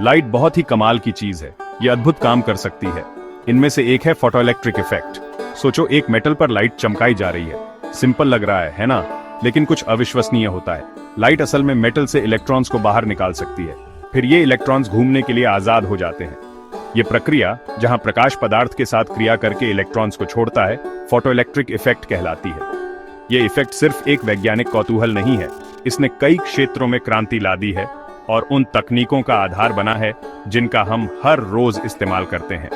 Light बहुत ही कमाल की चीज है, ये अद्भुत काम कर सकती है। इनमें से एक है फोटोइलेक्ट्रिक इफेक्ट। सोचो, एक मेटल पर लाइट चमकाई जा रही है। सिंपल लग रहा है ना? लेकिन कुछ अविश्वसनीय होता है। लाइट असल में मेटल से इलेक्ट्रॉन्स को बाहर निकाल सकती है, फिर ये इलेक्ट्रॉन्स घूमने के लिए आजाद हो जाते हैं। ये प्रक्रिया, जहां प्रकाश पदार्थ के साथ क्रिया करके इलेक्ट्रॉन्स को छोड़ता है, फोटोइलेक्ट्रिक इफेक्ट कहलाती है। ये इफेक्ट सिर्फ एक वैज्ञानिक कौतूहल नहीं है, इसने कई क्षेत्रों में क्रांति ला दी है और उन तकनीकों का आधार बना है जिनका हम हर रोज इस्तेमाल करते हैं।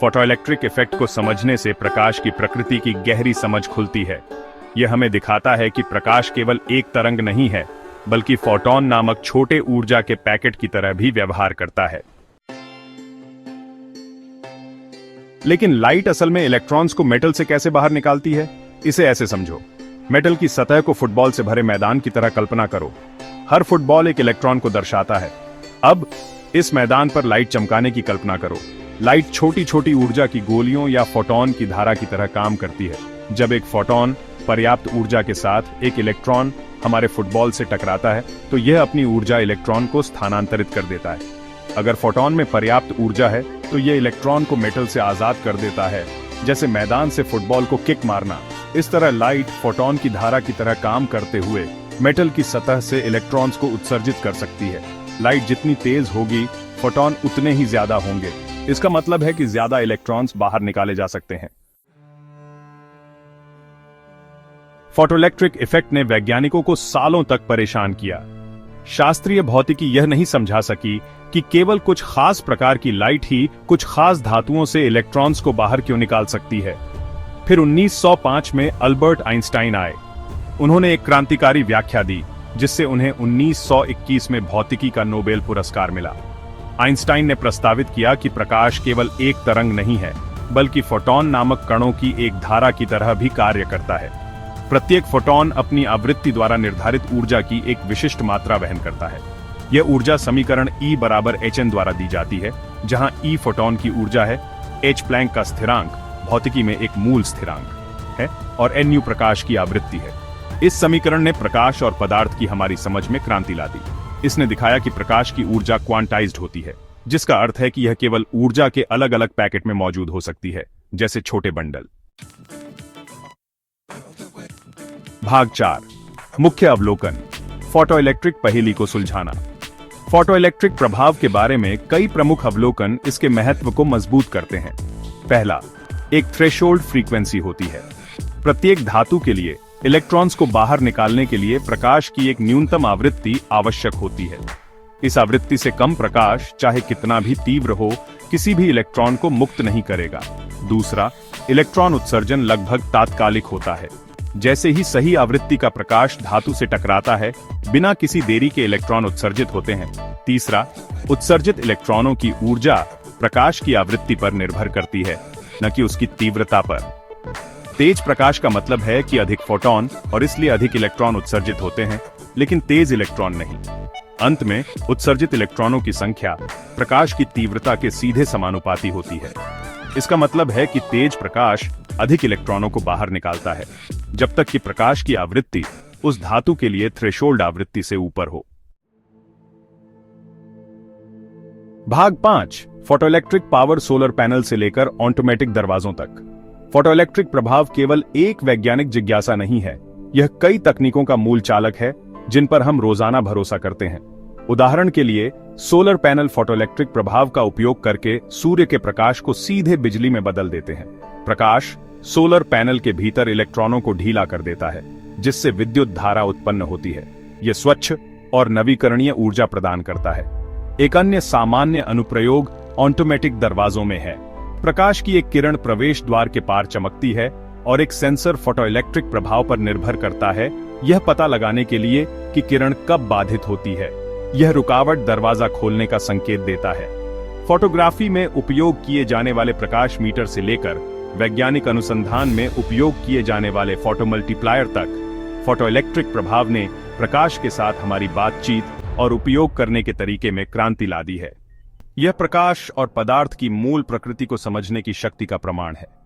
फोटोइलेक्ट्रिक इफेक्ट को समझने से प्रकाश की प्रकृति की गहरी समझ खुलती है। यह हमें दिखाता है कि प्रकाश केवल एक तरंग नहीं है, बल्कि फोटॉन नामक छोटे ऊर्जा के पैकेट की तरह भी व्यवहार करता है। लेकिन लाइट असल में इलेक्ट्रॉन्स को मेटल से कैसे बाहर निकालती है? इसे ऐसे समझो, मेटल की सतह को फुटबॉल से भरे मैदान की तरह कल्पना करो। हर फुटबॉल एक इलेक्ट्रॉन को दर्शाता है। अब इस मैदान पर लाइट चमकाने की कल्पना करो। लाइट छोटी छोटी ऊर्जा की गोलियों या फोटॉन की धारा की तरह काम करती है। जब एक फोटॉन पर्याप्त ऊर्जा के साथ एक इलेक्ट्रॉन हमारे फुटबॉल से टकराता है, तो यह अपनी ऊर्जा इलेक्ट्रॉन को स्थानांतरित कर देता है। अगर फोटॉन में पर्याप्त ऊर्जा है, तो यह इलेक्ट्रॉन को मेटल से आजाद कर देता है, जैसे मैदान से फुटबॉल को किक मारना। इस तरह लाइट फोटॉन की धारा की तरह काम करते हुए मेटल की सतह से इलेक्ट्रॉन्स को उत्सर्जित कर सकती है। लाइट जितनी तेज होगी, फोटॉन उतने ही ज्यादा होंगे। इसका मतलब है कि ज्यादा इलेक्ट्रॉन्स बाहर निकाले जा सकते हैं। फोटोइलेक्ट्रिक इफेक्ट ने वैज्ञानिकों को सालों तक परेशान किया। शास्त्रीय भौतिकी यह नहीं समझा सकी कि केवल कुछ खास प्रकार की लाइट ही कुछ खास धातुओं से इलेक्ट्रॉन्स को बाहर क्यों निकाल सकती है। फिर 1905 में अल्बर्ट आइंस्टाइन आए। उन्होंने एक क्रांतिकारी व्याख्या दी, जिससे उन्हें 1921 में भौतिकी का नोबेल पुरस्कार मिला। आइंस्टाइन ने प्रस्तावित किया कि प्रकाश केवल एक तरंग नहीं है, बल्कि फोटॉन नामक कणों की एक धारा की तरह भी कार्य करता है। प्रत्येक फोटॉन अपनी आवृत्ति द्वारा निर्धारित ऊर्जा की एक विशिष्ट मात्रा वहन करता है। यह ऊर्जा समीकरण E बराबर hn द्वारा दी जाती है, जहां E फोटॉन की ऊर्जा है, h प्लैंक का स्थिरांक भौतिकी में एक मूल स्थिरांक है, और nu प्रकाश की आवृत्ति है। इस समीकरण ने प्रकाश और पदार्थ की हमारी समझ में क्रांति ला दी। इसने दिखाया कि प्रकाश की ऊर्जा क्वांटाइज्ड होती है, जिसका अर्थ है कि यह केवल ऊर्जा के अलग अलग पैकेट में मौजूद हो सकती है, जैसे छोटे बंडल। भाग 4, मुख्य अवलोकन, फोटोइलेक्ट्रिक पहेली को सुलझाना। फोटोइलेक्ट्रिक प्रभाव के बारे में कई प्रमुख अवलोकन इसके महत्व को मजबूत करते हैं। पहला, एक थ्रेशोल्ड फ्रीक्वेंसी होती है। प्रत्येक धातु के लिए इलेक्ट्रॉन्स को बाहर निकालने के लिए प्रकाश की एक न्यूनतम आवृत्ति आवश्यक होती है। इस आवृत्ति से कम प्रकाश, चाहे कितना भी तीव्र हो, किसी भी इलेक्ट्रॉन को मुक्त नहीं करेगा। दूसरा, इलेक्ट्रॉन उत्सर्जन लगभग तात्कालिक होता है। जैसे ही सही आवृत्ति का प्रकाश धातु से टकराता है, बिना किसी देरी के इलेक्ट्रॉन उत्सर्जित होते हैं। तीसरा, उत्सर्जित इलेक्ट्रॉनों की ऊर्जा प्रकाश की आवृत्ति पर निर्भर करती है, न कि उसकी तीव्रता पर। तेज प्रकाश का मतलब है कि अधिक फोटॉन और इसलिए अधिक इलेक्ट्रॉन उत्सर्जित होते हैं, लेकिन तेज इलेक्ट्रॉन नहीं। अंत में उत्सर्जित इलेक्ट्रॉनों की संख्या प्रकाश की तीव्रता के सीधे समानुपाती होती है। इसका मतलब है कि तेज प्रकाश अधिक इलेक्ट्रॉनों को बाहर निकालता है, जब तक कि प्रकाश की आवृत्ति उस धातु के लिए थ्रेशोल्ड आवृत्ति से ऊपर हो। भाग 5, फोटोइलेक्ट्रिक पावर सोलर पैनल से लेकर ऑटोमेटिक दरवाजों तक। फोटोइलेक्ट्रिक प्रभाव केवल एक वैज्ञानिक जिज्ञासा नहीं है, यह कई तकनीकों का मूल चालक है जिन पर हम रोजाना भरोसा करते हैं। उदाहरण के लिए, सोलर पैनल फोटोइलेक्ट्रिक प्रभाव का उपयोग करके सूर्य के प्रकाश को सीधे बिजली में बदल देते हैं। प्रकाश सोलर पैनल के भीतर इलेक्ट्रॉनों को ढीला कर देता है, जिससे विद्युत धारा उत्पन्न होती है। यह स्वच्छ और नवीकरणीय ऊर्जा प्रदान करता है। एक अन्य सामान्य अनुप्रयोग ऑटोमेटिक दरवाजों में है। प्रकाश की एक किरण प्रवेश द्वार के पार चमकती है और एक सेंसर फोटोइलेक्ट्रिक प्रभाव पर निर्भर करता है, यह पता लगाने के लिए कि किरण कब बाधित होती है। यह रुकावट दरवाजा खोलने का संकेत देता है। फोटोग्राफी में उपयोग किए जाने वाले प्रकाश मीटर से लेकर वैज्ञानिक अनुसंधान में उपयोग किए जाने वाले फोटोमल्टीप्लायर तक, फोटोइलेक्ट्रिक प्रभाव ने प्रकाश के साथ हमारी बातचीत और उपयोग करने के तरीके में क्रांति ला दी है। यह प्रकाश और पदार्थ की मूल प्रकृति को समझने की शक्ति का प्रमाण है।